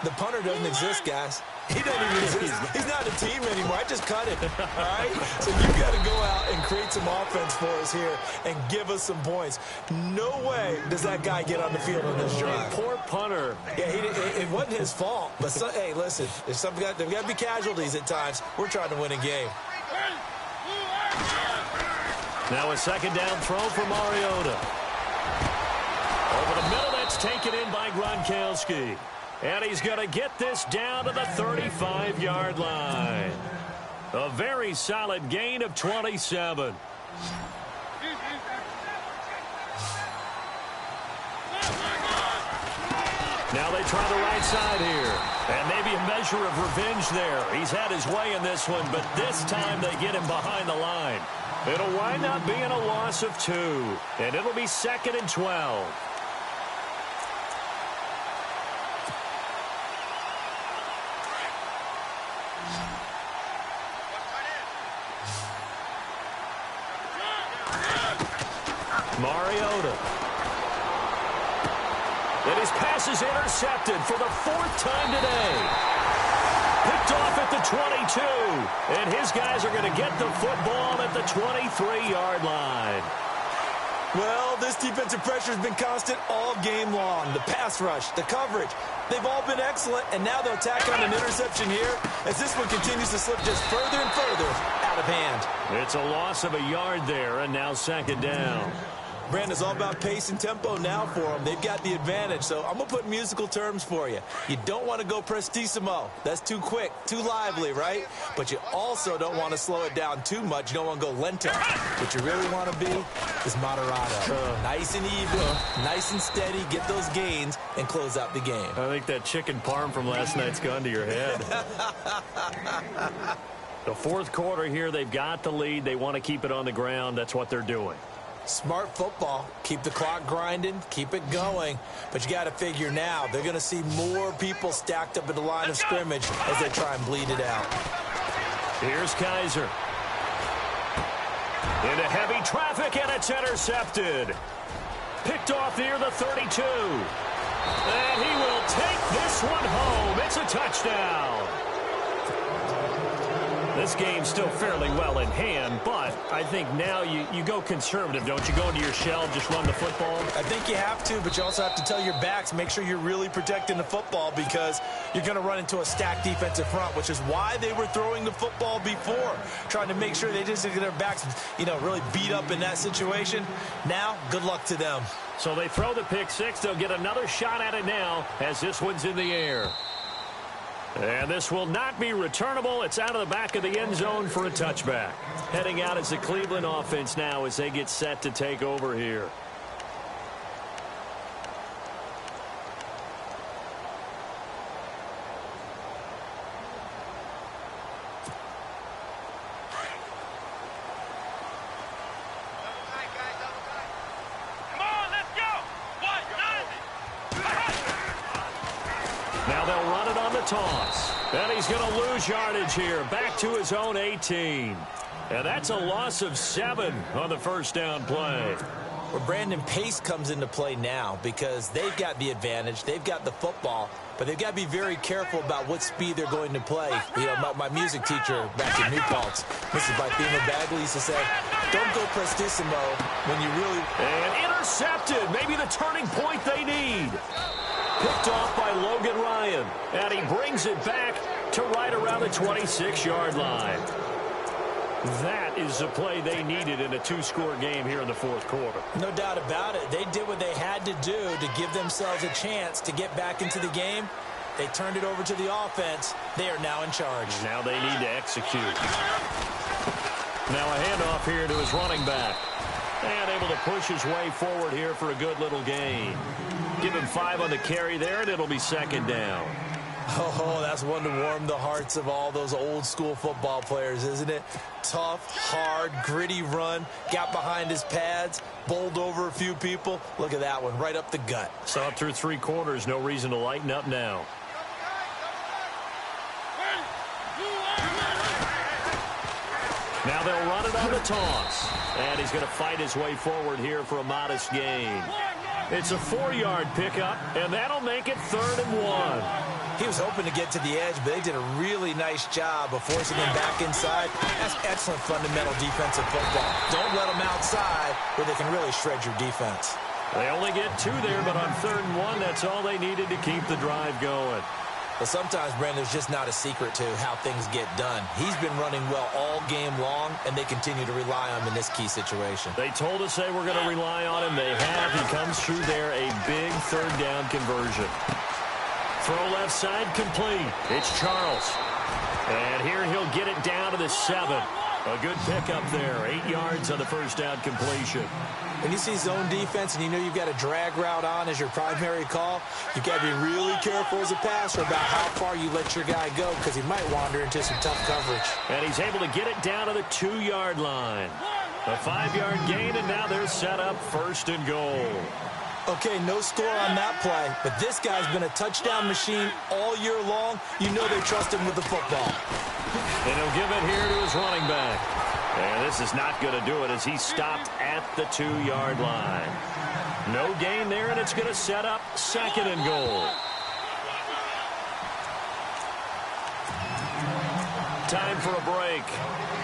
The punter doesn't exist, guys. He doesn't even exist. He's not a team anymore. I just cut it, all right? So you got to go out and create some offense for us here and give us some points. No way does that guy get on the field on this drive. Poor punter. Yeah, it wasn't his fault. But, hey, listen, there's got to be casualties at times. We're trying to win a game. Now a 2nd down throw for Mariota. Over the middle, that's taken in by Gronkowski. And he's going to get this down to the 35-yard line. A very solid gain of 27. Now they try the right side here. And maybe a measure of revenge there. He's had his way in this one, but this time they get him behind the line. It'll wind up being a loss of 2. And it'll be 2nd and 12. Mariota. And his pass is intercepted for the 4th time today. Picked off at the 22. And his guys are going to get the football at the 23-yard line. Well, this defensive pressure has been constant all game long. The pass rush, the coverage, they've all been excellent. And now they'll tack on an interception here as this one continues to slip just further and further out of hand. It's a loss of a yard there, and now 2nd down. Brandon, it's all about pace and tempo now for them. They've got the advantage, so I'm going to put musical terms for you. You don't want to go prestissimo. That's too quick, too lively, right? But you also don't want to slow it down too much. You don't want to go lento. What you really want to be is moderato. Nice and even, nice and steady, get those gains, and close out the game. I think that chicken parm from last night's gone to your head. The 4th quarter here, they've got the lead. They want to keep it on the ground. That's what they're doing. Smart football. Keep the clock grinding. Keep it going. But you got to figure now, they're going to see more people stacked up at the line of scrimmage as they try and bleed it out. Here's Kaiser. Into heavy traffic, and it's intercepted. Picked off near the 32. And he will take this one home. It's a touchdown. This game's still fairly well in hand, but I think now you go conservative, don't you? Go into your shell, just run the football? I think you have to, but you also have to tell your backs, make sure you're really protecting the football because you're going to run into a stacked defensive front, which is why they were throwing the football before, trying to make sure they just get their backs, really beat up in that situation. Now, good luck to them. So they throw the pick six. They'll get another shot at it now as this one's in the air. And this will not be returnable. It's out of the back of the end zone for a touchback. Heading out is the Cleveland offense now as they get set to take over here. Now they'll run it on the toss. And he's going to lose yardage here. Back to his own 18. And that's a loss of 7 on the first down play. Well, Brandon, pace comes into play now because they've got the advantage. They've got the football. But they've got to be very careful about what speed they're going to play. My music teacher back in New Paltz, Mrs. Bythema Bagley, used to say, don't go prestissimo when you really... And intercepted. Maybe the turning point they need. Picked off by Logan Ryan. And he brings it back to right around the 26-yard line. That is the play they needed in a 2-score game here in the fourth quarter. No doubt about it. They did what they had to do to give themselves a chance to get back into the game. They turned it over to the offense. They are now in charge. Now they need to execute. Now a handoff here to his running back. And able to push his way forward here for a good little gain. Give him 5 on the carry there, and it'll be second down. Oh, that's one to warm the hearts of all those old-school football players, isn't it? Tough, hard, gritty run, got behind his pads, bowled over a few people. Look at that one, right up the gut. So up through 3 quarters, no reason to lighten up now. Now they'll run it on the toss. And he's going to fight his way forward here for a modest gain. It's a 4-yard pickup, and that'll make it 3rd and 1. He was hoping to get to the edge, but they did a really nice job of forcing him back inside. That's excellent fundamental defensive football. Don't let them outside where they can really shred your defense. They only get 2 there, but on 3rd and 1, that's all they needed to keep the drive going. But sometimes, Brandon, there's just not a secret to how things get done. He's been running well all game long, and they continue to rely on him in this key situation. They told us they were going to rely on him. They have. He comes through there, a big 3rd down conversion. Throw left side complete. It's Charles. And here he'll get it down to the 7. A good pickup there. 8 yards on the first down completion. When you see zone defense and you know you've got a drag route on as your primary call, you've got to be really careful as a passer about how far you let your guy go because he might wander into some tough coverage. And he's able to get it down to the 2-yard line. A 5-yard gain, and now they're set up 1st and goal. Okay, no score on that play, but this guy's been a touchdown machine all year long. You know they trust him with the football. And he'll give it here to his running back. And this is not going to do it as he stopped at the 2-yard line. No gain there, and it's going to set up 2nd and goal. Time for a break.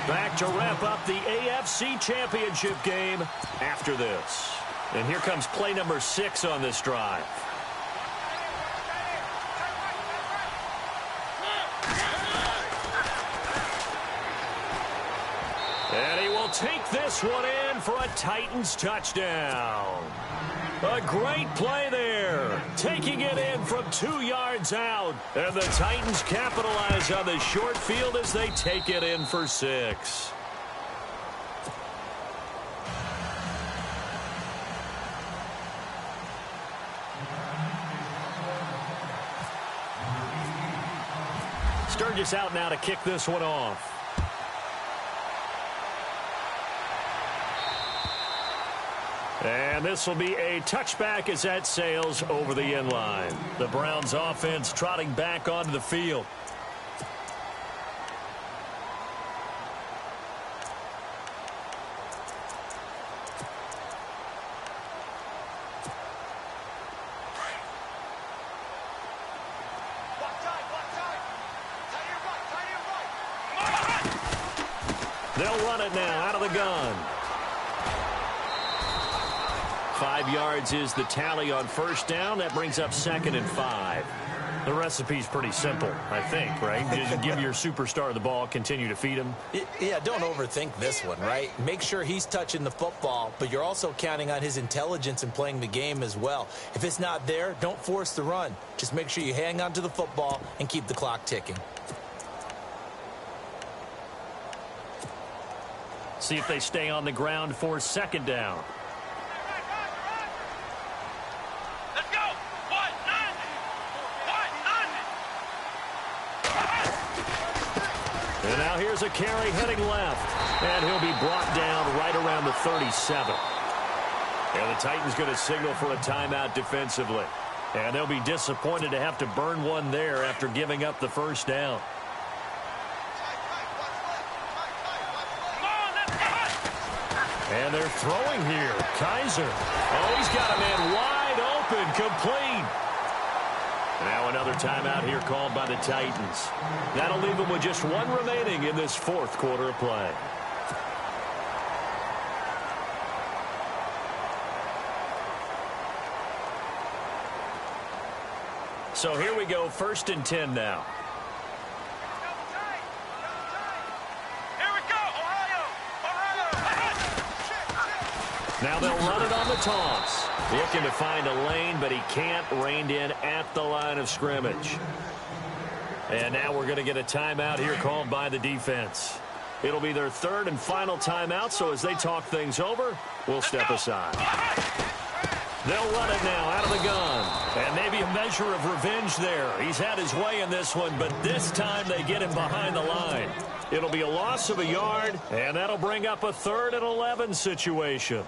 Back to wrap up the AFC Championship game after this. And here comes play number 6 on this drive. And he will take this one in for a Titans touchdown. A great play there. Taking it in from 2 yards out. And the Titans capitalize on the short field as they take it in for 6. Sturgis out now to kick this one off. And this will be a touchback as that sails over the end line. The Browns offense trotting back onto the field. They'll run it now out of the gun. 5 yards is the tally on first down. That brings up 2nd and 5. The recipe's pretty simple, I think, right? Just give your superstar the ball, continue to feed him. Yeah, don't overthink this one, right? Make sure he's touching the football, but you're also counting on his intelligence in playing the game as well. If it's not there, don't force the run. Just make sure you hang on to the football and keep the clock ticking. See if they stay on the ground for 2nd down. And now here's a carry heading left. And he'll be brought down right around the 37. And the Titans going to signal for a timeout defensively. And they'll be disappointed to have to burn one there after giving up the first down. And they're throwing here. Kaiser. Oh, he's got a man wide open, complete. Now another timeout here called by the Titans. That'll leave them with just one remaining in this 4th quarter of play. So here we go, 1st and 10 now. Now they'll run it on the toss. Looking to find a lane, but he can't. Reined in at the line of scrimmage. And now we're going to get a timeout here called by the defense. It'll be their 3rd and final timeout, so as they talk things over, we'll step aside. They'll run it now out of the gun. And maybe a measure of revenge there. He's had his way in this one, but this time they get him behind the line. It'll be a loss of a yard, and that'll bring up a 3rd and 11 situation.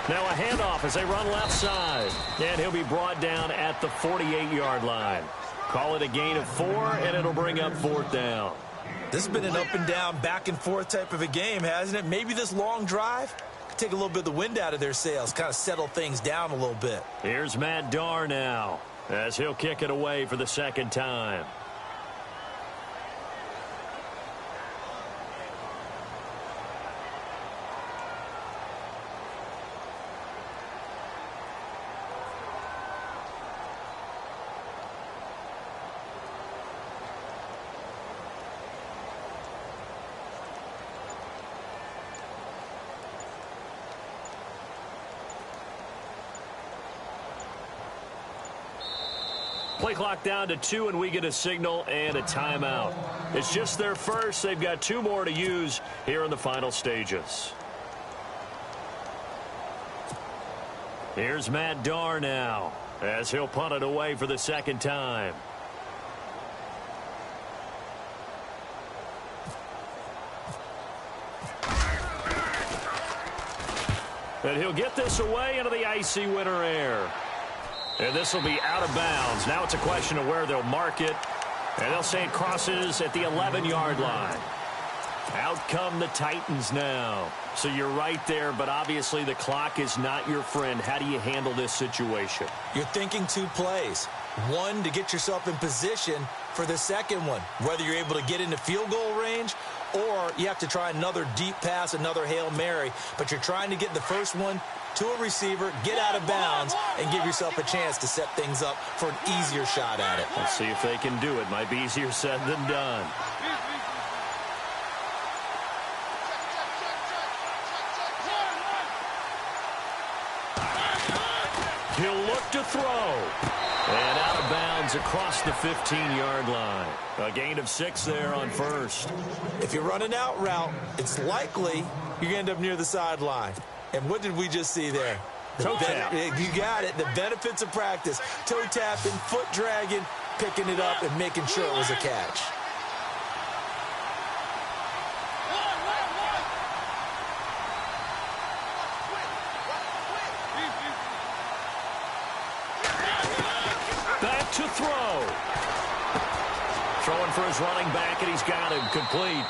Now a handoff as they run left side. And he'll be brought down at the 48-yard line. Call it a gain of 4, and it'll bring up 4th down. This has been an up-and-down, back-and-forth type of a game, hasn't it? Maybe this long drive could take a little bit of the wind out of their sails, kind of settle things down a little bit. Here's Matt Darr now as he'll kick it away for the 2nd time. Play clock down to 2, and we get a signal and a timeout. It's just their first. They've got 2 more to use here in the final stages. Here's Matt Darr now as he'll punt it away for the 2nd time. And he'll get this away into the icy winter air. And this will be out of bounds. Now it's a question of where they'll mark it. And they'll say it crosses at the 11-yard line. Out come the Titans now. So you're right there, but obviously the clock is not your friend. How do you handle this situation? You're thinking 2 plays. One, to get yourself in position for the second one, whether you're able to get into field goal range or you have to try another deep pass, another Hail Mary. But you're trying to get the first one to a receiver, get out of bounds, and give yourself a chance to set things up for an easier shot at it. Let's see if they can do it. Might be easier said than done. He'll look to throw. And out of bounds across the 15-yard line. A gain of 6 there on first. If you run an out route, it's likely you're going to end up near the sideline. And what did we just see there? Toe tap. You got it. The benefits of practice. Toe tapping, foot dragging, picking it up, and making sure it was a catch. for his running back, and he's got him complete.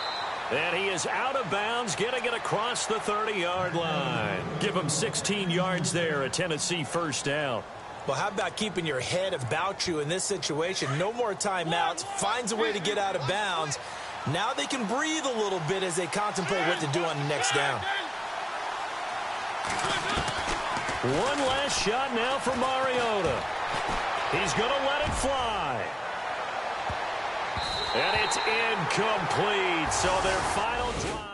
And he is out of bounds, getting it across the 30-yard line. Give him 16 yards there, a Tennessee first down. Well, how about keeping your head about you in this situation? No more timeouts. Finds a way to get out of bounds. Now they can breathe a little bit as they contemplate what to do on the next down. One last shot now for Mariota. He's going to let it fly. And it's incomplete. So their final drive.